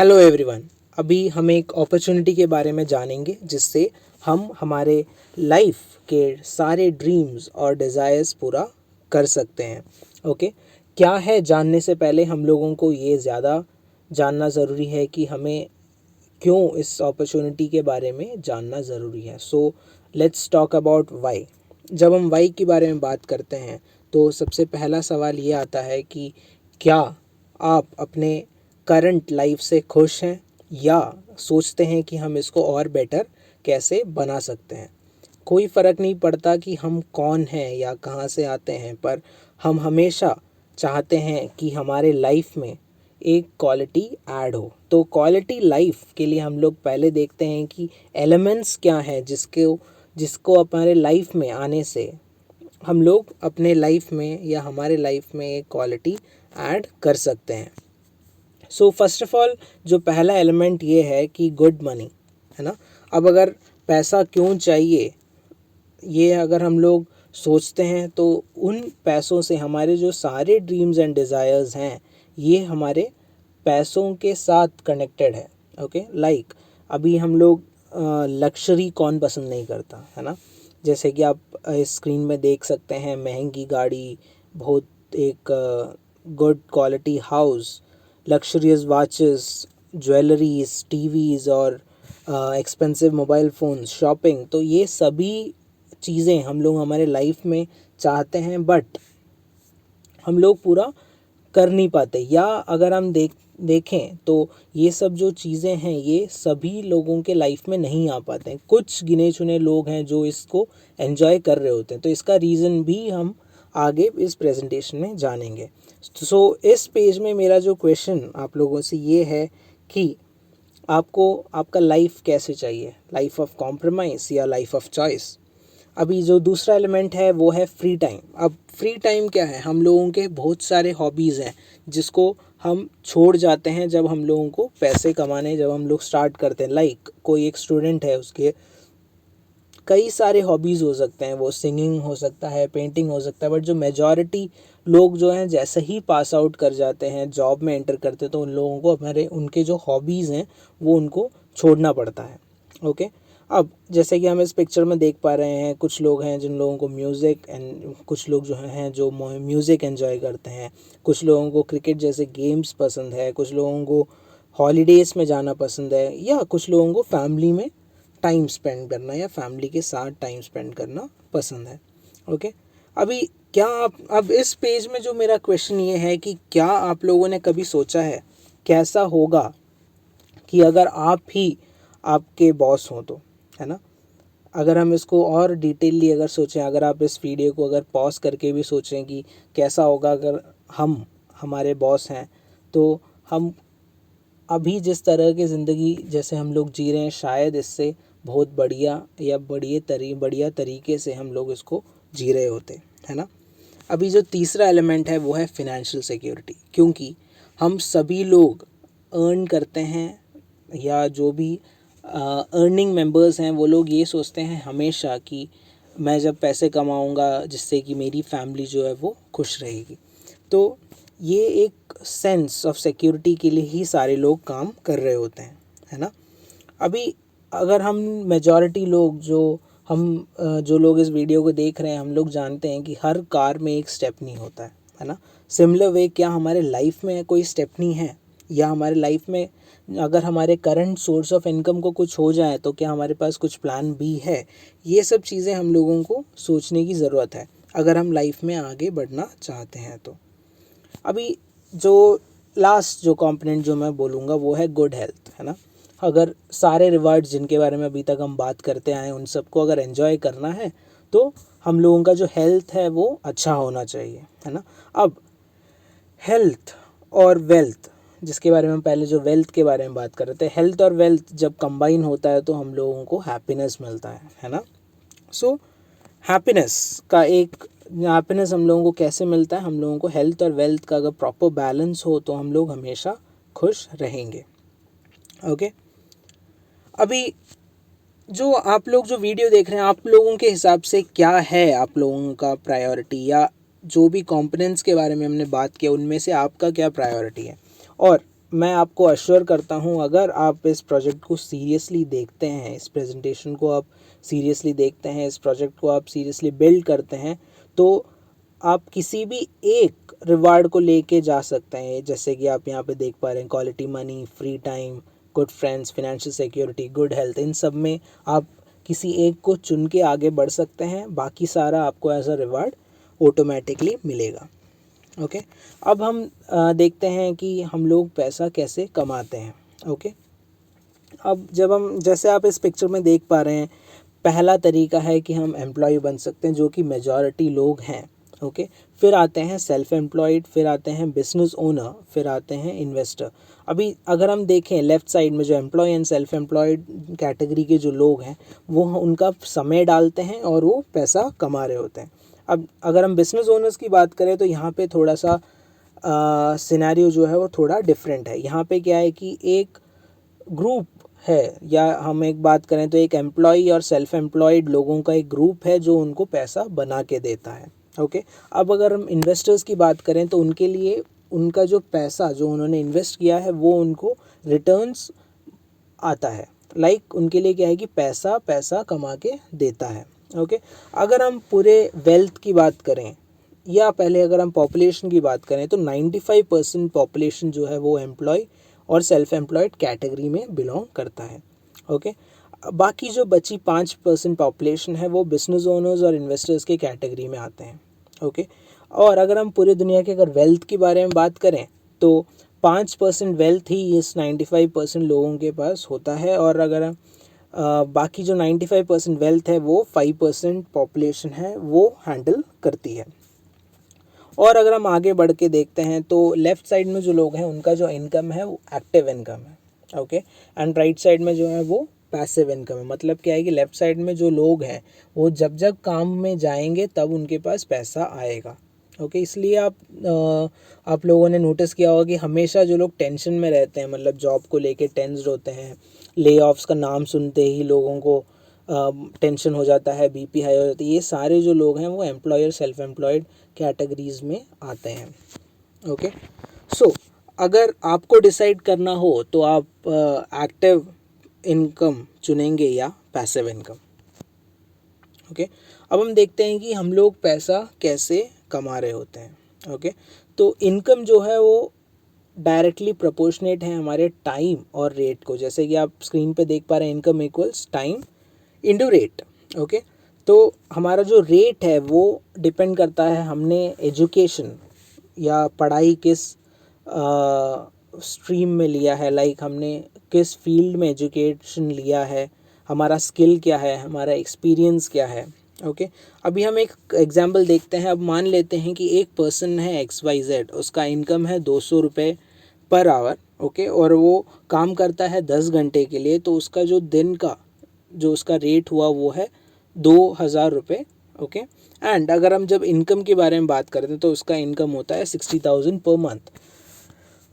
Hello everyone. अभी हम एक अपॉर्चुनिटी के बारे में जानेंगे जिससे हम हमारे लाइफ के सारे ड्रीम्स और डिज़ायर्स पूरा कर सकते हैं। ओके, क्या है जानने से पहले हम लोगों को ये ज़्यादा जानना ज़रूरी है कि हमें क्यों इस अपॉर्चुनिटी के बारे में जानना ज़रूरी है। So let's talk about Y. जब हम वाई के बारे में बात करते हैं तो सबसे पहला सवाल ये आता है कि क्या आप अपने करंट लाइफ से खुश हैं या सोचते हैं कि हम इसको और बेटर कैसे बना सकते हैं। कोई फ़र्क नहीं पड़ता कि हम कौन हैं या कहाँ से आते हैं, पर हम हमेशा चाहते हैं कि हमारे लाइफ में एक क्वालिटी ऐड हो। तो क्वालिटी लाइफ के लिए हम लोग पहले देखते हैं कि एलिमेंट्स क्या हैं जिसको जिसको हमारे लाइफ में आने से हम लोग अपने लाइफ में या हमारे लाइफ में एक क्वालिटी ऐड कर सकते हैं। सो फर्स्ट ऑफ ऑल जो पहला एलिमेंट ये है कि गुड मनी, है ना। अब अगर पैसा क्यों चाहिए, ये अगर हम लोग सोचते हैं तो उन पैसों से हमारे जो सारे ड्रीम्स एंड डिज़ायर्स हैं ये हमारे पैसों के साथ कनेक्टेड है। ओके, लाइक अभी हम लोग लक्जरी कौन पसंद नहीं करता, है ना। जैसे कि आप इस स्क्रीन में देख सकते हैं, महंगी गाड़ी, बहुत एक good quality house, luxurious watches, jewelleries, TVs और एक्सपेंसिव मोबाइल फ़ोन्स, शॉपिंग। तो ये सभी चीज़ें हम लोग हमारे लाइफ में चाहते हैं, बट हम लोग पूरा कर नहीं पाते। या अगर हम देखें तो ये सब जो चीज़ें हैं ये सभी लोगों के लाइफ में नहीं आ पाते हैं। कुछ गिने चुने लोग हैं जो इसको एंजॉय कर रहे होते हैं। तो इसका रीज़न भी हम आगे इस प्रेजेंटेशन में जानेंगे। सो इस पेज में मेरा जो क्वेश्चन आप लोगों से ये है कि आपको आपका लाइफ कैसे चाहिए, लाइफ ऑफ कॉम्प्रोमाइज़ या लाइफ ऑफ चॉइस। अभी जो दूसरा एलिमेंट है वो है फ्री टाइम। अब फ्री टाइम क्या है, हम लोगों के बहुत सारे हॉबीज़ हैं जिसको हम छोड़ जाते हैं जब हम लोगों को पैसे कमाने, जब हम लोग स्टार्ट करते हैं। लाइक कोई एक स्टूडेंट है, उसके कई सारे हॉबीज़ हो सकते हैं, वो सिंगिंग हो सकता है, पेंटिंग हो सकता है, बट जो मेजॉरिटी लोग जो हैं जैसे ही पास आउट कर जाते हैं, जॉब में एंटर करते हैं, तो उन लोगों को हमारे उनके जो हॉबीज़ हैं वो उनको छोड़ना पड़ता है। ओके, अब जैसे कि हम इस पिक्चर में देख पा रहे हैं, कुछ लोग हैं जिन लोगों को म्यूज़िक एंड कुछ लोग जो हैं जो म्यूज़िक एंजॉय करते हैं, कुछ लोगों को क्रिकेट जैसे गेम्स पसंद है, कुछ लोगों को हॉलीडेज़ में जाना पसंद है, या कुछ लोगों को फैमिली में टाइम स्पेंड करना या फैमिली के साथ टाइम स्पेंड करना पसंद है। ओके, अभी क्या आप, अब इस पेज में जो मेरा क्वेश्चन ये है कि क्या आप लोगों ने कभी सोचा है कैसा होगा कि अगर आप ही आपके बॉस हों तो, है ना। अगर हम इसको और डिटेलली अगर सोचें, अगर आप इस वीडियो को अगर पॉज करके भी सोचें कि कैसा होगा अगर हम हमारे बॉस हैं, तो हम अभी जिस तरह की ज़िंदगी जैसे हम लोग जी रहे हैं, शायद इससे बहुत बढ़िया या बढ़िया तरीके से हम लोग इसको जी रहे होते, है ना। अभी जो तीसरा एलिमेंट है वो है फिनेंशियल सिक्योरिटी, क्योंकि हम सभी लोग अर्न करते हैं, या जो भी अर्निंग मेंबर्स हैं वो लोग ये सोचते हैं हमेशा कि मैं जब पैसे कमाऊंगा जिससे कि मेरी फैमिली जो है वो खुश रहेगी। तो ये एक सेंस ऑफ सिक्योरिटी के लिए ही सारे लोग काम कर रहे होते हैं, है ना। अभी अगर हम मेजॉरिटी लोग जो लोग इस वीडियो को देख रहे हैं, हम लोग जानते हैं कि हर कार में एक स्टेपनी होता है ना। सिमिलर वे क्या हमारे लाइफ में कोई स्टेपनी है, या हमारे लाइफ में अगर हमारे करंट सोर्स ऑफ इनकम को कुछ हो जाए तो क्या हमारे पास कुछ प्लान बी है। ये सब चीज़ें हम लोगों को सोचने की ज़रूरत है अगर हम लाइफ में आगे बढ़ना चाहते हैं तो। अभी जो लास्ट जो कंपोनेंट जो मैं बोलूँगा वो है गुड हेल्थ, है ना। अगर सारे रिवार्ड्स जिनके बारे में अभी तक हम बात करते आए हैं उन सबको अगर एंजॉय करना है तो हम लोगों का जो हेल्थ है वो अच्छा होना चाहिए, है ना। अब हेल्थ और वेल्थ, जिसके बारे में हम पहले जो वेल्थ के बारे में बात कर रहे थे, हेल्थ और वेल्थ जब कंबाइन होता है तो हम लोगों को हैप्पीनेस मिलता है ना। सो हैप्पीनेस हम लोगों को कैसे मिलता है, हम लोगों को हेल्थ और वेल्थ का अगर प्रॉपर बैलेंस हो तो हम लोग हमेशा खुश रहेंगे। ओके, अभी जो आप लोग जो वीडियो देख रहे हैं, आप लोगों के हिसाब से क्या है आप लोगों का प्रायोरिटी, या जो भी कंपोनेंट्स के बारे में हमने बात किया उनमें से आपका क्या प्रायोरिटी है। और मैं आपको अश्योर करता हूँ, अगर आप इस प्रोजेक्ट को सीरियसली देखते हैं, इस प्रेजेंटेशन को आप सीरियसली देखते हैं, इस प्रोजेक्ट को आप सीरियसली बिल्ड करते हैं, तो आप किसी भी एक रिवार्ड को लेके जा सकते हैं। जैसे कि आप यहाँ पे देख पा रहे हैं, quality money, free time, good friends, financial security, good health, इन सब में आप किसी एक को चुन के आगे बढ़ सकते हैं। बाकी सारा आपको एज अ रिवार्ड ऑटोमेटिकली मिलेगा। ओके, अब हम देखते हैं कि हम लोग पैसा कैसे कमाते हैं। ओके, अब जब हम, जैसे आप इस पिक्चर में देख पा रहे हैं, पहला तरीका है कि हम एम्प्लॉय बन सकते हैं, जो कि मेजॉरिटी लोग हैं। ओके, फिर आते हैं सेल्फ एम्प्लॉयड, फिर आते हैं बिजनेस ओनर, फिर आते हैं इन्वेस्टर। अभी अगर हम देखें लेफ़्ट साइड में, जो employ and self employed category के जो लोग हैं, वो उनका समय डालते हैं और वो पैसा कमा रहे होते हैं। अब अगर हम बिजनेस ओनर्स की बात करें तो यहाँ पे थोड़ा सा सिनेरियो जो है वो थोड़ा डिफरेंट है। यहाँ पे क्या है कि एक ग्रुप है, या हम एक बात करें तो एक एम्प्लॉय और सेल्फ एम्प्लॉयड लोगों का एक ग्रुप है जो उनको पैसा बना के देता है। ओके, अब अगर हम इन्वेस्टर्स की बात करें तो उनके लिए उनका जो पैसा जो उन्होंने इन्वेस्ट किया है वो उनको रिटर्न्स आता है। उनके लिए क्या है कि पैसा पैसा कमा के देता है। ओके, अगर हम पूरे वेल्थ की बात करें, या पहले अगर हम पॉपुलेशन की बात करें, तो 95% पॉपुलेशन जो है वो एम्प्लॉय और सेल्फ एम्प्लॉयड कैटेगरी में बिलोंग करता है। ओके, बाकी जो बची 5% पॉपुलेशन है वो बिजनेस ओनर्स और इन्वेस्टर्स के कैटेगरी में आते हैं। ओके, और अगर हम पूरी दुनिया के अगर वेल्थ के बारे में बात करें तो 5% वेल्थ ही इस 95% लोगों के पास होता है, और अगर हम बाकी जो 95% वेल्थ है वो 5% पॉपुलेशन है वो हैंडल करती है। और अगर हम आगे बढ़ के देखते हैं तो लेफ़्ट साइड में जो लोग हैं उनका जो इनकम है वो एक्टिव इनकम है। ओके, एंड राइट साइड में जो है वो पैसिव इनकम है। मतलब क्या है कि लेफ़्ट साइड में जो लोग हैं वो जब जब काम में जाएंगे तब उनके पास पैसा आएगा। ओके, इसलिए आप लोगों ने नोटिस किया होगा कि हमेशा जो लोग टेंशन में रहते हैं, मतलब जॉब को लेके टेंस्ड होते हैं, ले ऑफ्स का नाम सुनते ही लोगों को टेंशन हो जाता है, बीपी हाई हो जाती है, ये सारे जो लोग हैं वो एम्प्लॉयर सेल्फ एम्प्लॉयड कैटेगरीज में आते हैं। ओके, सो अगर आपको डिसाइड करना हो तो आप एक्टिव इनकम चुनेंगे या पैसिव इनकम। ओके, अब हम देखते हैं कि हम लोग पैसा कैसे कमा रहे होते हैं। ओके, तो इनकम जो है वो डायरेक्टली प्रोपोर्शनेट है हमारे टाइम और रेट को। जैसे कि आप स्क्रीन पे देख पा रहे हैं, income equals time into rate. Okay, तो हमारा जो रेट है वो डिपेंड करता है हमने एजुकेशन या पढ़ाई किस स्ट्रीम में लिया है, हमने किस फील्ड में एजुकेशन लिया है, हमारा स्किल क्या है, हमारा एक्सपीरियंस क्या है। ओके, अभी हम एक एग्जांपल देखते हैं। अब मान लेते हैं कि एक पर्सन है XYZ, उसका इनकम है 200 रुपये पर आवर। ओके, और वो काम करता है 10 घंटे के लिए, तो उसका जो दिन का जो उसका रेट हुआ वो है 2000 रुपये। ओके, एंड अगर हम जब इनकम के बारे में बात करते हैं तो उसका इनकम होता है 60,000 पर मंथ।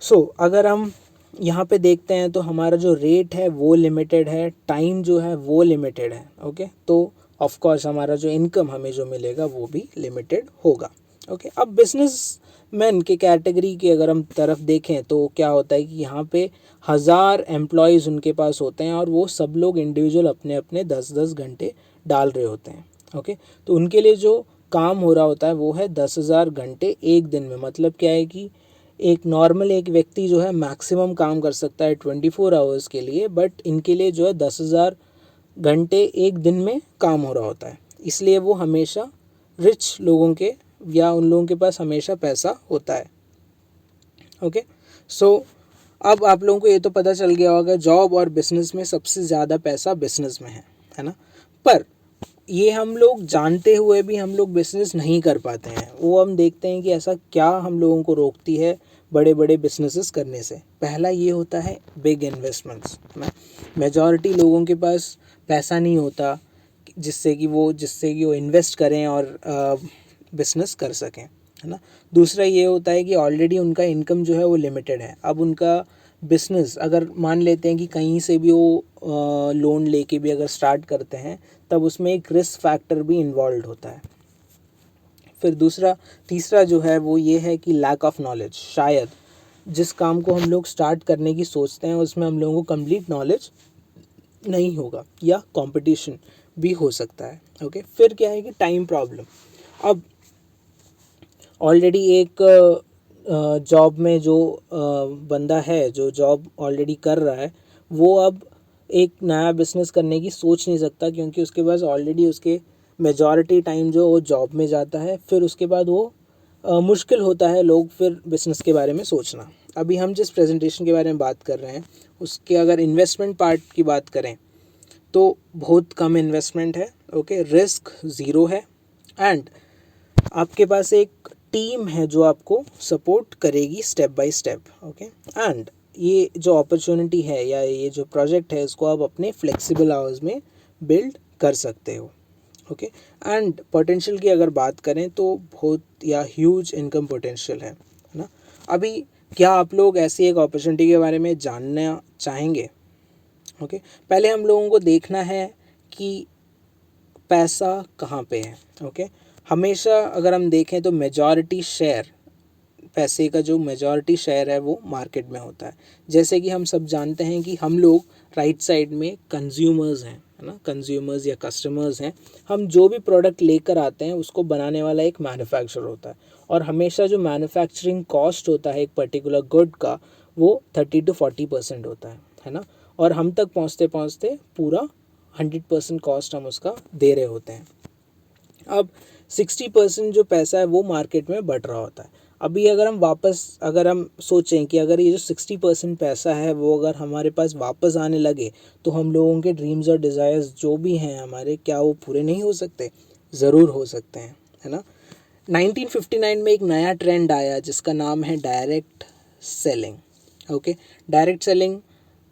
सो अगर हम यहाँ पे देखते हैं तो हमारा जो रेट है वो लिमिटेड है, टाइम जो है वो लिमिटेड है। ओके, तो ऑफ कोर्स हमारा जो इनकम हमें जो मिलेगा वो भी लिमिटेड होगा। ओके, अब बिजनेस मैन के कैटेगरी की अगर हम तरफ देखें तो क्या होता है कि यहाँ पे 1000 एम्प्लॉयज़ उनके पास होते हैं, और वो सब लोग इंडिविजुअल अपने अपने 10-10 घंटे डाल रहे होते हैं। ओके, तो उनके लिए जो काम हो रहा होता है वो है 10,000 घंटे एक दिन में। मतलब क्या है कि एक नॉर्मल एक व्यक्ति जो है मैक्सिमम काम कर सकता है 24 आवर्स के लिए, बट इनके लिए जो है 10,000 घंटे एक दिन में काम हो रहा होता है। इसलिए वो हमेशा रिच लोगों के, या उन लोगों के पास हमेशा पैसा होता है। ओके, सो अब आप लोगों को ये तो पता चल गया होगा जॉब और बिजनेस में सबसे ज़्यादा पैसा बिजनेस में है ना। पर ये हम लोग जानते हुए भी हम लोग बिजनेस नहीं कर पाते हैं। वो हम देखते हैं कि ऐसा क्या हम लोगों को रोकती है बड़े बड़े बिजनेसेस करने से। पहला ये होता है बिग इन्वेस्टमेंट्स ना। मेजॉरिटी लोगों के पास पैसा नहीं होता जिससे कि वो इन्वेस्ट करें और बिजनेस कर सकें, है ना। दूसरा ये होता है कि ऑलरेडी उनका इनकम जो है वो लिमिटेड है। अब उनका बिजनेस अगर मान लेते हैं कि कहीं से भी वो लोन लेके भी अगर स्टार्ट करते हैं, तब उसमें एक रिस्क फैक्टर भी इन्वॉल्व होता है। फिर तीसरा जो है वो ये है कि लैक ऑफ नॉलेज। शायद जिस काम को हम लोग स्टार्ट करने की सोचते हैं उसमें हम लोगों को कंप्लीट नॉलेज नहीं होगा या कंपटीशन भी हो सकता है। ओके, फिर क्या है कि टाइम प्रॉब्लम। अब ऑलरेडी एक जॉब में जो बंदा है, जो जॉब ऑलरेडी कर रहा है, वो अब एक नया बिजनेस करने की सोच नहीं सकता, क्योंकि उसके पास ऑलरेडी उसके मेजॉरिटी टाइम जो वो जॉब में जाता है। फिर उसके बाद वो मुश्किल होता है लोग फिर बिज़नेस के बारे में सोचना। अभी हम जिस प्रेजेंटेशन के बारे में बात कर रहे हैं उसके अगर इन्वेस्टमेंट पार्ट की बात करें तो बहुत कम इन्वेस्टमेंट है। ओके, रिस्क ज़ीरो है, एंड आपके पास एक टीम है जो आपको सपोर्ट करेगी step by step. Okay, and ये जो अपॉर्चुनिटी है या ये जो प्रोजेक्ट है इसको आप अपने फ्लेक्सिबल आवर्स में बिल्ड कर सकते हो। ओके, एंड पोटेंशियल की अगर बात करें तो बहुत या ह्यूज इनकम पोटेंशियल है ना। अभी क्या आप लोग ऐसी एक अपॉर्चुनिटी के बारे में जानना चाहेंगे? ओके, पहले हम लोगों को देखना है कि पैसा कहाँ पे है। ओके, हमेशा अगर हम देखें तो मेजॉरिटी शेयर, पैसे का जो मेजॉरिटी शेयर है वो मार्केट में होता है। जैसे कि हम सब जानते हैं कि हम लोग राइट साइड में कंज्यूमर्स हैं, है ना, कंज्यूमर्स या कस्टमर्स हैं। हम जो भी प्रोडक्ट लेकर आते हैं उसको बनाने वाला एक मैन्युफैक्चरर होता है, और हमेशा जो मैन्युफैक्चरिंग कॉस्ट होता है एक पर्टिकुलर गुड का वो 30 to 40% होता है ना। और हम तक पहुँचते पहुँचते पूरा 100% कॉस्ट हम उसका दे रहे होते हैं। अब 60% जो पैसा है वो मार्केट में बढ़ रहा होता है। अभी अगर हम सोचें कि अगर ये जो 60% पैसा है वो अगर हमारे पास वापस आने लगे तो हम लोगों के ड्रीम्स और डिज़ायर्स जो भी हैं हमारे, क्या वो पूरे नहीं हो सकते? ज़रूर हो सकते हैं, है ना। 1959 में एक नया ट्रेंड आया जिसका नाम है direct selling. Okay, direct selling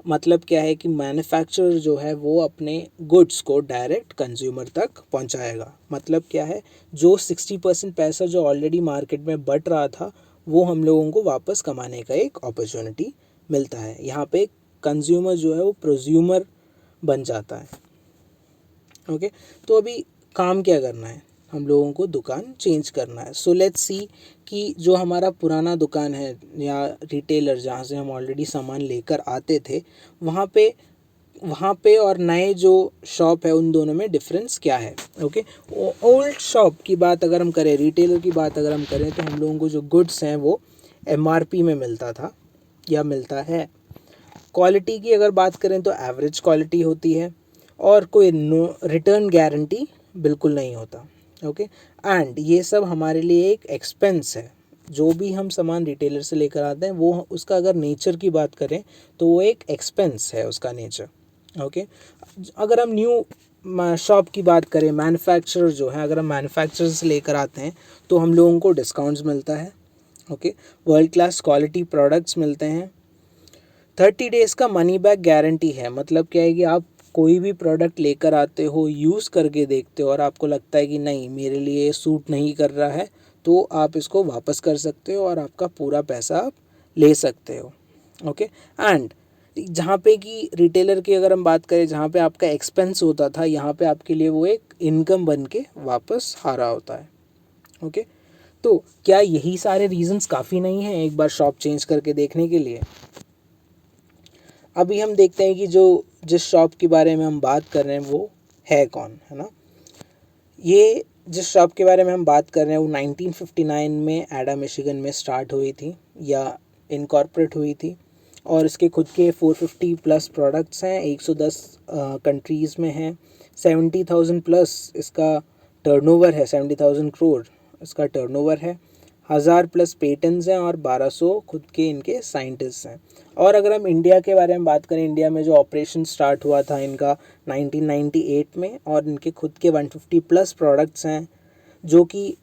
मतलब क्या है कि मैन्युफैक्चरर जो है वो अपने गुड्स को डायरेक्ट कंज्यूमर तक पहुंचाएगा। मतलब क्या है, जो 60% पैसा जो ऑलरेडी मार्केट में बट रहा था वो हम लोगों को वापस कमाने का एक अपॉर्चुनिटी मिलता है। यहाँ पे कंज्यूमर जो है वो प्रोज्यूमर बन जाता है। ओके, तो अभी काम क्या करना है, हम लोगों को दुकान चेंज करना है। सो लेट्स सी कि जो हमारा पुराना दुकान है या रिटेलर जहाँ से हम ऑलरेडी सामान लेकर आते थे, वहाँ पे और नए जो शॉप है उन दोनों में डिफरेंस क्या है। ओके, ओल्ड शॉप की बात अगर हम करें, रिटेलर की बात अगर हम करें, तो हम लोगों को जो गुड्स हैं वो MRP में मिलता था या मिलता है। क्वालिटी की अगर बात करें तो एवरेज क्वालिटी होती है, और कोई नो रिटर्न गारंटी बिल्कुल नहीं होता। ओके, एंड ये सब हमारे लिए एक एक्सपेंस है। जो भी हम सामान रिटेलर से लेकर आते हैं वो उसका अगर नेचर की बात करें तो वो एक एक्सपेंस है उसका नेचर। ओके, अगर हम न्यू शॉप की बात करें, मैन्युफैक्चरर जो है, अगर हम मैन्युफैक्चरर से लेकर आते हैं तो हम लोगों को डिस्काउंट्स मिलता है। Okay, world class quality products मिलते हैं। 30 डेज़ का मनी बैक गारंटी है। मतलब क्या है कि आप कोई भी प्रोडक्ट लेकर आते हो, यूज़ करके देखते हो और आपको लगता है कि नहीं मेरे लिए सूट नहीं कर रहा है, तो आप इसको वापस कर सकते हो और आपका पूरा पैसा आप ले सकते हो। ओके, एंड जहाँ पे कि रिटेलर की अगर हम बात करें, जहाँ पे आपका एक्सपेंस होता था, यहाँ पे आपके लिए वो एक इनकम बन के वापस आ रहा होता है। ओके, तो क्या यही सारे रीजंस काफ़ी नहीं हैं एक बार शॉप चेंज करके देखने के लिए? अभी हम देखते हैं कि जो जिस शॉप के बारे में हम बात कर रहे हैं वो है कौन, है ना। ये जिस शॉप के बारे में हम बात कर रहे हैं वो 1959 में एडा मिशिगन में स्टार्ट हुई थी या इनकॉर्पोरेट हुई थी, और इसके खुद के 450 प्लस प्रोडक्ट्स हैं, 110 कंट्रीज़ में हैं, 70,000 प्लस इसका टर्नओवर है, 70,000 करोड़ इसका टर्नओवर है, 1000 प्लस पेटेंट्स हैं और 1200 खुद के इनके साइंटिस्ट हैं। और अगर हम इंडिया के बारे में बात करें, इंडिया में जो ऑपरेशन स्टार्ट हुआ था इनका 1998 में, और इनके खुद के 150 प्लस प्रोडक्ट्स हैं जो कि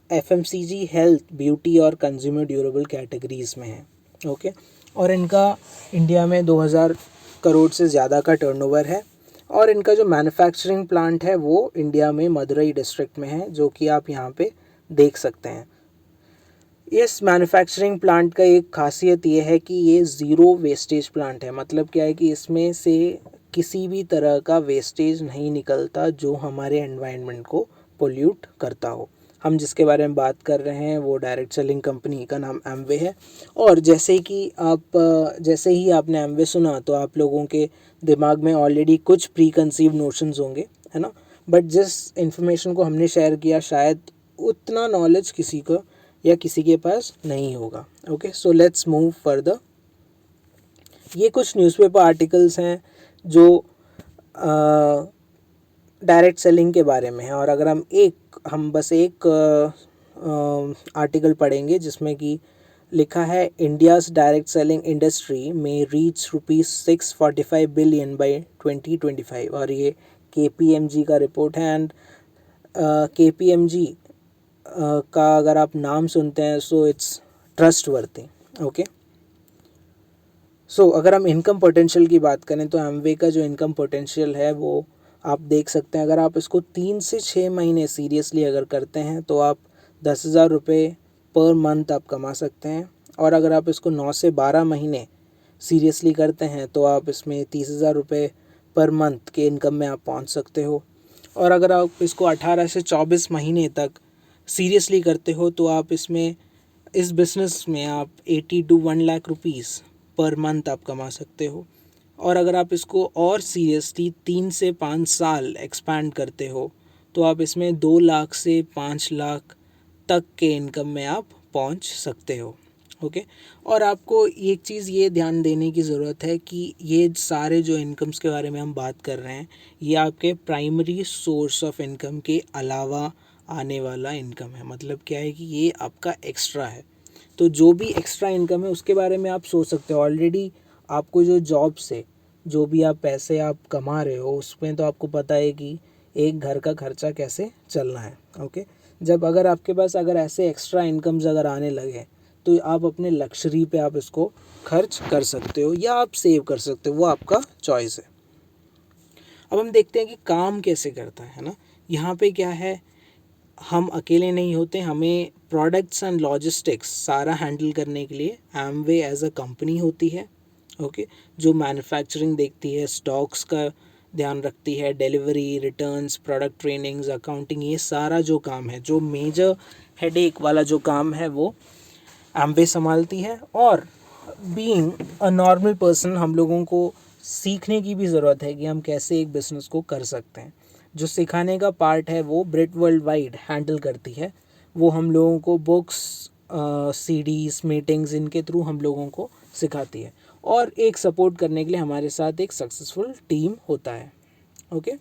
FMCG, हेल्थ, ब्यूटी और कंज्यूमर ड्यूरेबल कैटेगरीज़ में हैं। ओके, और इनका इंडिया में 2000 करोड़ से ज़्यादा का टर्नओवर है, और इनका जो मैन्युफैक्चरिंग प्लांट है वो इंडिया में मदुरई डिस्ट्रिक्ट में है, जो कि आप यहाँ पे देख सकते हैं। इस मैन्युफैक्चरिंग प्लांट का एक खासियत ये है कि ये ज़ीरो वेस्टेज प्लांट है। मतलब क्या है कि इसमें से किसी भी तरह का वेस्टेज नहीं निकलता जो हमारे एनवायरनमेंट को पोल्यूट करता हो। हम जिसके बारे में बात कर रहे हैं वो डायरेक्ट सेलिंग कंपनी का नाम एमवे है। और जैसे ही आपने एमवे सुना तो आप लोगों के दिमाग में ऑलरेडी कुछ प्री कंसीव नोशंस होंगे, है ना। बट जिस इन्फॉर्मेशन को हमने शेयर किया शायद उतना नॉलेज किसी को या किसी के पास नहीं होगा। Okay, so let's move further. ये कुछ न्यूज़पेपर आर्टिकल्स हैं जो डायरेक्ट सेलिंग के बारे में है। और अगर हम बस एक आर्टिकल पढ़ेंगे जिसमें कि लिखा है इंडियाज़ डायरेक्ट सेलिंग इंडस्ट्री में रीच ₹645 बिलियन बाय 2025, और ये KPMG का रिपोर्ट है। एंड KPMG का अगर आप नाम सुनते हैं सो इट्स ट्रस्ट वर्दी। ओके, सो अगर हम इनकम पोटेंशियल की बात करें तो एमवे का जो इनकम पोटेंशियल है वो आप देख सकते हैं। अगर आप इसको 3 से 6 महीने सीरियसली अगर करते हैं तो आप 10,000 रुपये पर मंथ आप कमा सकते हैं। और अगर आप इसको 9 से 12 महीने सीरियसली करते हैं तो आप इसमें 30,000 रुपये पर मंथ के इनकम में आप पहुंच सकते हो। और अगर आप इसको 18 से 24 महीने तक सीरियसली करते हो तो आप इस बिज़नेस में आप 80 to 1 lakh rupees per month आप कमा सकते हो। और अगर आप इसको और सीरियसली 3 से 5 साल एक्सपैंड करते हो तो आप इसमें 2 लाख से 5 लाख तक के इनकम में आप पहुंच सकते हो। ओके, और आपको एक चीज़ ये ध्यान देने की ज़रूरत है कि ये सारे जो इनकम्स के बारे में हम बात कर रहे हैं ये आपके प्राइमरी सोर्स ऑफ इनकम के अलावा आने वाला इनकम है। मतलब क्या है कि ये आपका एक्स्ट्रा है। तो जो भी एक्स्ट्रा इनकम है उसके बारे में आप सोच सकते हो। ऑलरेडी आपको जो जॉब से जो भी आप पैसे आप कमा रहे हो उसमें तो आपको पता है कि एक घर का खर्चा कैसे चलना है। ओके, जब अगर आपके पास अगर ऐसे एक्स्ट्रा इनकम्स अगर आने लगे तो आप अपने लग्जरी पे आप इसको खर्च कर सकते हो या आप सेव कर सकते हो, वो आपका चॉइस है। अब हम देखते हैं कि काम कैसे करता है ना। यहाँ पे क्या है, हम अकेले नहीं होते, हमें प्रोडक्ट्स एंड लॉजिस्टिक्स सारा हैंडल करने के लिए एमवे एज अ कंपनी होती है। ओके, जो मैन्युफैक्चरिंग देखती है, स्टॉक्स का ध्यान रखती है, delivery, returns, product trainings, accounting, ये सारा जो काम है, जो मेजर हेडेक वाला जो काम है वो एमवे संभालती है। और बीइंग अ नॉर्मल पर्सन हम लोगों को सीखने की भी ज़रूरत है कि हम कैसे एक बिज़नेस को कर सकते हैं। जो सिखाने का पार्ट है वो ब्रिट वर्ल्ड वाइड हैंडल करती है। वो हम लोगों को बुक्स, सीडीज, मीटिंग्स, इनके थ्रू हम लोगों को सिखाती है। और एक सपोर्ट करने के लिए हमारे साथ एक सक्सेसफुल टीम होता है। ओके,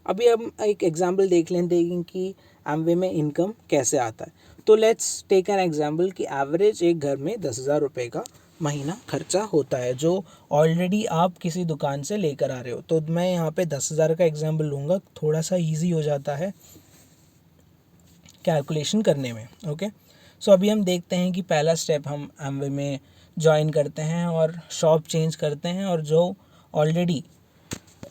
अभी हम एक एग्जांपल देख लेते हैं कि एमवे में इनकम कैसे आता है। तो लेट्स टेक एन एग्जांपल कि एवरेज एक घर में 10,000 रुपये का महीना खर्चा होता है जो ऑलरेडी आप किसी दुकान से लेकर आ रहे हो। तो मैं यहाँ पे 10,000 का एग्जांपल लूँगा, थोड़ा सा ईजी हो जाता है कैलकुलेशन करने में। ओके, सो अभी हम देखते हैं कि पहला स्टेप, हम एमवे में ज्वाइन करते हैं और शॉप चेंज करते हैं। और जो ऑलरेडी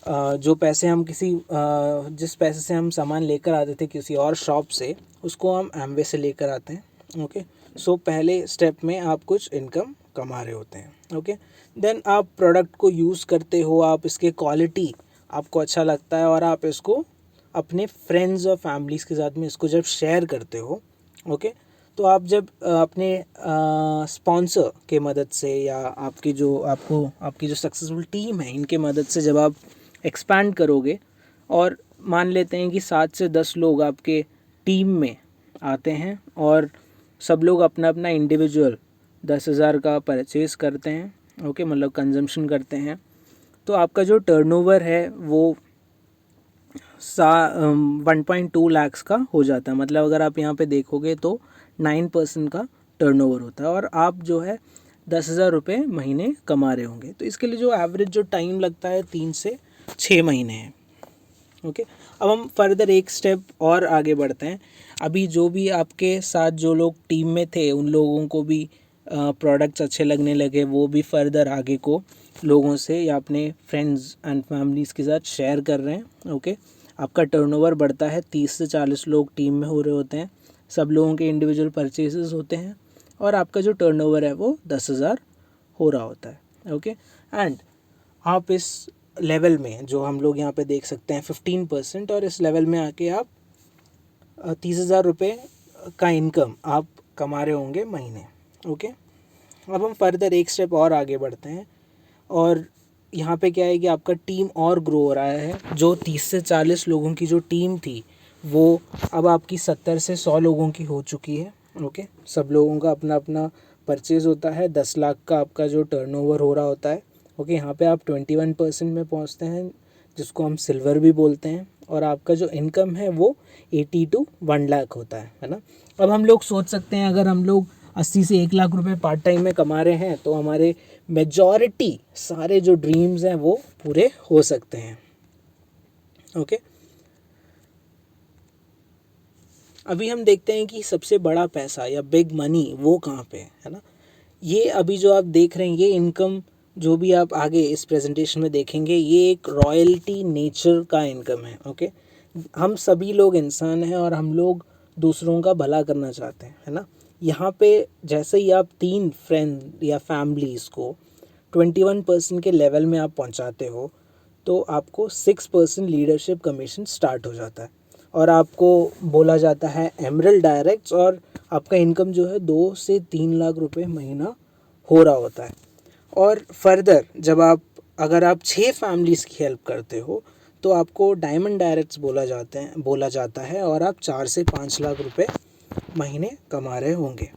जो पैसे हम जिस पैसे से हम सामान लेकर आते थे किसी और शॉप से, उसको हम एमवे से लेकर आते हैं। ओके, सो पहले स्टेप में आप कुछ इनकम कमा रहे होते हैं। ओके, देन आप प्रोडक्ट को यूज़ करते हो, आप इसके क्वालिटी आपको अच्छा लगता है और आप इसको अपने फ्रेंड्स और फैमिलीज़ के साथ में इसको जब शेयर करते हो, ओके, तो आप जब अपने स्पॉन्सर के मदद से या आपकी जो सक्सेसफुल टीम है इनके मदद से जब आप एक्सपैंड करोगे और मान लेते हैं कि 7 से 10 लोग आपके टीम में आते हैं और सब लोग अपना अपना इंडिविजुअल 10,000 का परचेज़ करते हैं। ओके, मतलब कंजम्पशन करते हैं, तो आपका जो टर्नओवर है वो 1.2 लाख का हो जाता है। मतलब अगर आप यहाँ पे देखोगे तो 9% का टर्नओवर होता है और आप जो है 10,000 रुपये महीने कमा रहे होंगे। तो इसके लिए जो एवरेज जो टाइम लगता है 3 से 6 महीने है। ओके, अब हम फर्दर एक स्टेप और आगे बढ़ते हैं। अभी जो भी आपके साथ जो लोग टीम में थे उन लोगों को भी प्रोडक्ट्स अच्छे लगने लगे, वो भी फर्दर आगे को लोगों से या अपने फ्रेंड्स एंड फैमिलीज़ के साथ शेयर कर रहे हैं। ओके, आपका टर्नओवर बढ़ता है, 30 से 40 लोग टीम में हो रहे होते हैं, सब लोगों के इंडिविजुअल परचेसेस होते हैं और आपका जो टर्नओवर है वो 10,000 हो रहा होता है। ओके, एंड आप इस लेवल में जो हम लोग यहाँ पे देख सकते हैं 15%, और इस लेवल में आके आप 30,000 रुपये का इनकम आप कमा रहे होंगे महीने। ओके, अब हम फर्दर एक स्टेप और आगे बढ़ते हैं और यहाँ पे क्या है कि आपका टीम और ग्रो हो रहा है। जो 30 से 40 लोगों की जो टीम थी वो अब आपकी 70 से 100 लोगों की हो चुकी है। ओके, सब लोगों का अपना अपना परचेज़ होता है। 10 लाख का आपका जो टर्नओवर हो रहा होता है। ओके, यहाँ पे आप 21% में पहुँचते हैं, जिसको हम सिल्वर भी बोलते हैं, और आपका जो इनकम है वो 80 to 1 लाख होता है ना। अब हम लोग सोच सकते हैं, अगर हम लोग 80 से 1 लाख रुपए पार्ट टाइम में कमा रहे हैं तो हमारे मेजॉरिटी सारे जो ड्रीम्स हैं वो पूरे हो सकते हैं। ओके, अभी हम देखते हैं कि सबसे बड़ा पैसा या बिग मनी वो कहाँ पे है ना। ये अभी जो आप देख रहे हैं ये इनकम, जो भी आप आगे इस प्रेजेंटेशन में देखेंगे, ये एक रॉयल्टी नेचर का इनकम है। ओके, हम सभी लोग इंसान हैं और हम लोग दूसरों का भला करना चाहते हैं, है ना। यहाँ पे जैसे ही आप 3 फ्रेंड या फैमिलीज़ को 21% के लेवल में आप पहुँचाते हो तो आपको 6% लीडरशिप कमीशन स्टार्ट हो जाता है और आपको बोला जाता है एमरल्ड डायरेक्ट्स, और आपका इनकम जो है 2 से 3 लाख रुपए महीना हो रहा होता है। और फर्दर जब आप अगर आप 6 फैमिलीज़ की हेल्प करते हो तो आपको डायमंड डायरेक्ट्स बोला जाता है और आप 4 से 5 लाख रुपए महीने कमा रहे होंगे।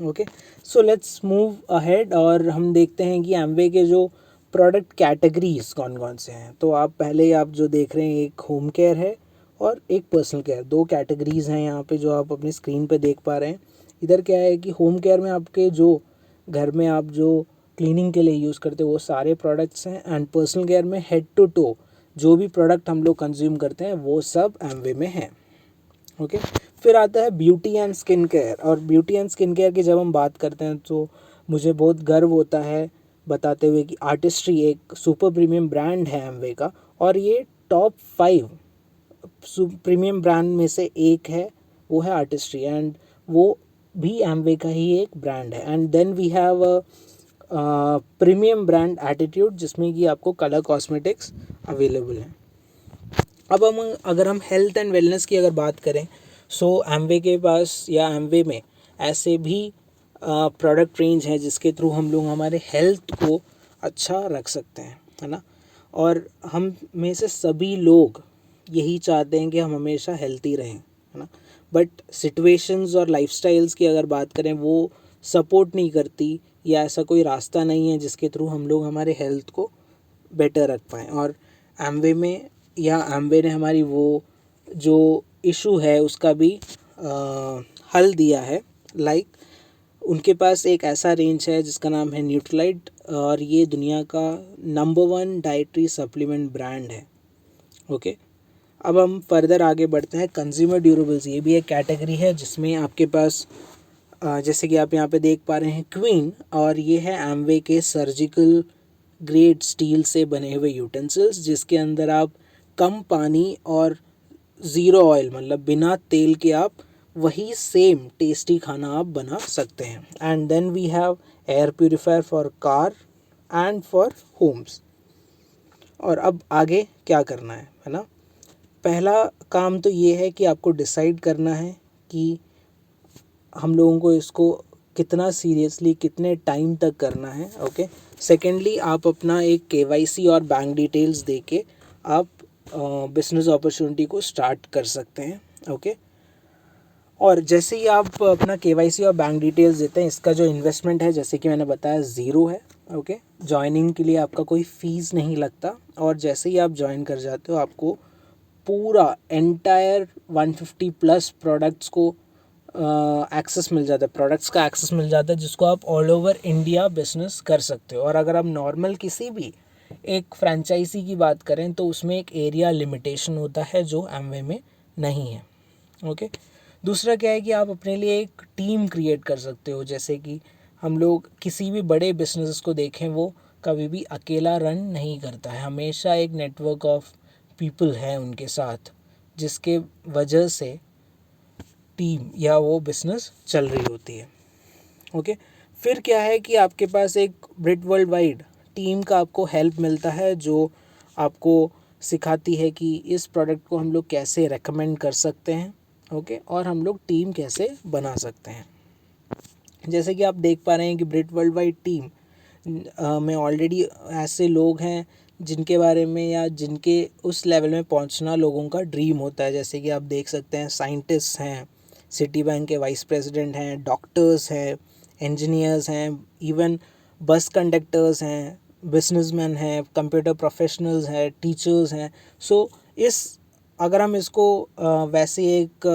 Okay, so let's move ahead और हम देखते हैं कि एमवे के जो प्रोडक्ट कैटेगरीज कौन कौन से हैं। तो आप पहले आप जो देख रहे हैं एक होम केयर है और एक पर्सनल केयर, 2 कैटेगरीज़ हैं यहाँ पे जो आप अपनी स्क्रीन पे देख पा रहे हैं। इधर क्या है कि होम केयर में आपके जो घर में आप जो क्लीनिंग के लिए यूज़ करते हो वो सारे प्रोडक्ट्स हैं, एंड पर्सनल केयर में हेड टू टो जो भी प्रोडक्ट हम लोग कंज्यूम करते हैं वो सब एमवे में हैं। ओके, फिर आता है ब्यूटी एंड स्किन केयर, और ब्यूटी एंड स्किन केयर की जब हम बात करते हैं तो मुझे बहुत गर्व होता है बताते हुए कि आर्टिस्ट्री एक सुपर प्रीमियम ब्रांड है एमवे का, और ये टॉप 5 प्रीमियम ब्रांड में से एक है, वो है आर्टिस्ट्री, एंड वो भी एमवे का ही एक ब्रांड है। And then we have premium brand attitude, जिसमें कि आपको कलर कॉस्मेटिक्स अवेलेबल है। अब अगर हम हेल्थ एंड वेलनेस की अगर बात करें, सो एमवे के पास या एमवे में ऐसे भी प्रोडक्ट रेंज है जिसके थ्रू हम लोग हमारे हेल्थ को अच्छा रख सकते हैं, है ना। और हम में से सभी लोग यही चाहते हैं कि हम हमेशा हेल्थी रहें, है ना। बट सिचुएशंस और लाइफस्टाइल्स की अगर बात करें वो सपोर्ट नहीं करती, या ऐसा कोई रास्ता नहीं है जिसके थ्रू हम लोग हमारे हेल्थ को बेटर रख पाएँ। और एमवे में या एमवे ने हमारी वो जो इशू है उसका भी हल दिया है। लाइक उनके पास एक ऐसा रेंज है जिसका नाम है न्यूट्रलाइट, और ये दुनिया का नंबर 1 डाइटरी सप्लीमेंट ब्रांड है। ओके, अब हम फर्दर आगे बढ़ते हैं। कंज्यूमर ड्यूरेबल्स, ये भी एक कैटेगरी है जिसमें आपके पास जैसे कि आप यहाँ पे देख पा रहे हैं क्वीन, और ये है एमवे के सर्जिकल ग्रेड स्टील से बने हुए यूटेंसिल्स, जिसके अंदर आप कम पानी और ज़ीरो ऑयल, मतलब बिना तेल के आप वही सेम टेस्टी खाना आप बना सकते हैं। And then we have air purifier for car and for homes. और अब आगे क्या करना है ना। पहला काम तो ये है कि आपको डिसाइड करना है कि हम लोगों को इसको कितना सीरियसली कितने टाइम तक करना है। ओके, सेकेंडली आप अपना एक केवाईसी और बैंक डिटेल्स दे के आप बिजनेस अपॉर्चुनिटी को स्टार्ट कर सकते हैं। ओके, और जैसे ही आप अपना केवाईसी और बैंक डिटेल्स देते हैं, इसका जो इन्वेस्टमेंट है जैसे कि मैंने बताया 0 है। ओके, ज्वाइनिंग के लिए आपका कोई फ़ीस नहीं लगता, और जैसे ही आप ज्वाइन कर जाते हो आपको पूरा एंटायर 150 प्लस प्रोडक्ट्स को एक्सेस मिल जाता है, प्रोडक्ट्स का एक्सेस मिल जाता है, जिसको आप ऑल ओवर इंडिया बिजनेस कर सकते हो। और अगर आप नॉर्मल किसी भी एक फ्रेंचाइजी की बात करें तो उसमें एक एरिया लिमिटेशन होता है जो एमवे में नहीं है। ओके, दूसरा क्या है कि आप अपने लिए एक टीम क्रिएट कर सकते हो। जैसे कि हम लोग किसी भी बड़े बिजनेस को देखें, वो कभी भी अकेला रन नहीं करता है, हमेशा एक नेटवर्क ऑफ पीपल है उनके साथ, जिसके वजह से टीम या वो बिजनेस चल रही होती है। ओके, फिर क्या है कि आपके पास एक ब्रिट वर्ल्ड वाइड टीम का आपको हेल्प मिलता है, जो आपको सिखाती है कि इस प्रोडक्ट को हम लोग कैसे रेकमेंड कर सकते हैं, ओके, और हम लोग टीम कैसे बना सकते हैं। जैसे कि आप देख पा रहे हैं कि ब्रिट वर्ल्ड वाइड टीम में ऑलरेडी ऐसे लोग हैं जिनके बारे में या जिनके उस लेवल में पहुंचना लोगों का ड्रीम होता है। जैसे कि आप देख सकते हैं साइंटिस्ट हैं, सिटी बैंक के वाइस प्रेसिडेंट हैं, डॉक्टर्स हैं, इंजीनियर्स हैं, इवन बस कंडक्टर्स हैं, बिजनेसमैन हैं, कंप्यूटर प्रोफेशनल्स हैं, टीचर्स हैं। सो इस अगर हम इसको वैसे एक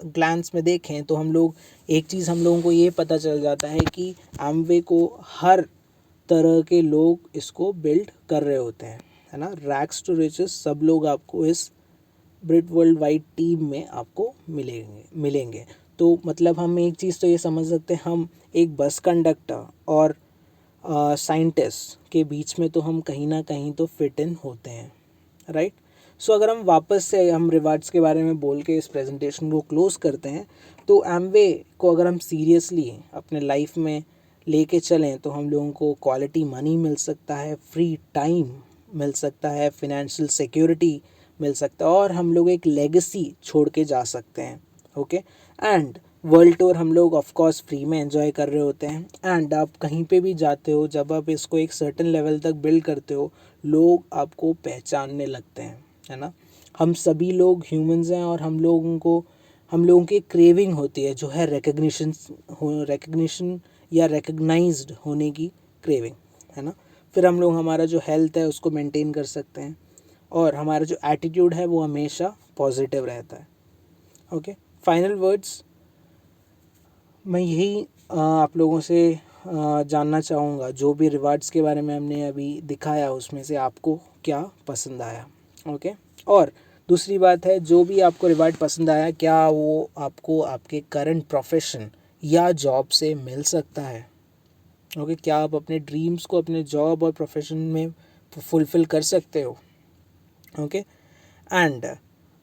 ग्लांस में देखें तो हम लोग एक चीज़ हम लोगों को ये पता चल जाता है कि एमवे को हर तरह के लोग इसको बिल्ड कर रहे होते हैं, है ना। रैक्स टू रिचेस सब लोग आपको इस ब्रिट वर्ल्ड वाइड टीम में आपको मिलेंगे। तो मतलब हम एक चीज़ तो ये समझ सकते हैं, हम एक बस कंडक्टर और साइंटिस्ट के बीच में तो हम कहीं ना कहीं तो फिट इन होते हैं, राइट। सो अगर हम वापस से हम रिवार्ड्स के बारे में बोल के इस प्रेजेंटेशन को क्लोज़ करते हैं, तो एमवे को अगर हम सीरियसली अपने लाइफ में लेके चलें तो हम लोगों को क्वालिटी मनी मिल सकता है, फ्री टाइम मिल सकता है, फिनेंशियल सिक्योरिटी मिल सकता है, और हम लोग एक लेगेसी छोड़ के जा सकते हैं। ओके, एंड वर्ल्ड टूर हम लोग ऑफ कोर्स फ्री में एंजॉय कर रहे होते हैं। एंड आप कहीं पे भी जाते हो, जब आप इसको एक सर्टेन लेवल तक बिल्ड करते हो, लोग आपको पहचानने लगते हैं, है ना। हम सभी लोग ह्यूमंस हैं और हम लोगों की क्रेविंग होती है जो है रिकग्निशन या रिकग्नाइज्ड होने की क्रेविंग, है ना। फिर हम लोग हमारा जो हेल्थ है उसको मेंटेन कर सकते हैं, और हमारा जो एटीट्यूड है वो हमेशा पॉजिटिव रहता है। ओके, फाइनल वर्ड्स मैं यही आप लोगों से जानना चाहूँगा, जो भी रिवार्ड्स के बारे में हमने अभी दिखाया उसमें से आपको क्या पसंद आया। ओके, और दूसरी बात है, जो भी आपको रिवार्ड पसंद आया, क्या वो आपको आपके करंट प्रोफेशन या जॉब से मिल सकता है। ओके, क्या आप अपने ड्रीम्स को अपने जॉब और प्रोफेशन में फुलफ़िल कर सकते हो। Okay, and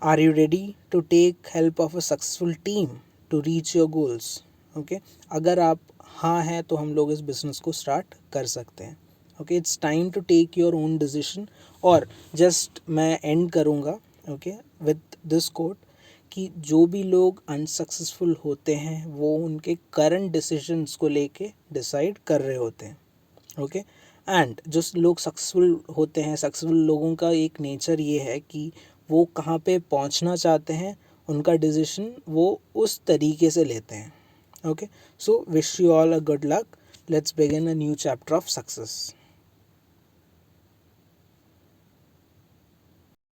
are you ready to take help of a successful team to reach your goals. Okay, अगर आप हाँ हैं तो हम लोग इस बिज़नेस को स्टार्ट कर सकते हैं। Okay, it's time to take your own decision. और जस्ट मैं एंड करूँगा ओके विद दिस कोट कि जो भी लोग अनसक्सेसफुल होते हैं वो उनके करंट डिसीजंस को लेके डिसाइड कर रहे होते हैं। ओके, एंड जो लोग सक्सेसफुल होते हैं, सक्सेसफुल लोगों का एक नेचर ये है कि वो कहाँ पे पहुँचना चाहते हैं, उनका डिसीजन वो उस तरीके से लेते हैं। Okay, so wish you all a good luck, let's begin a new chapter of success.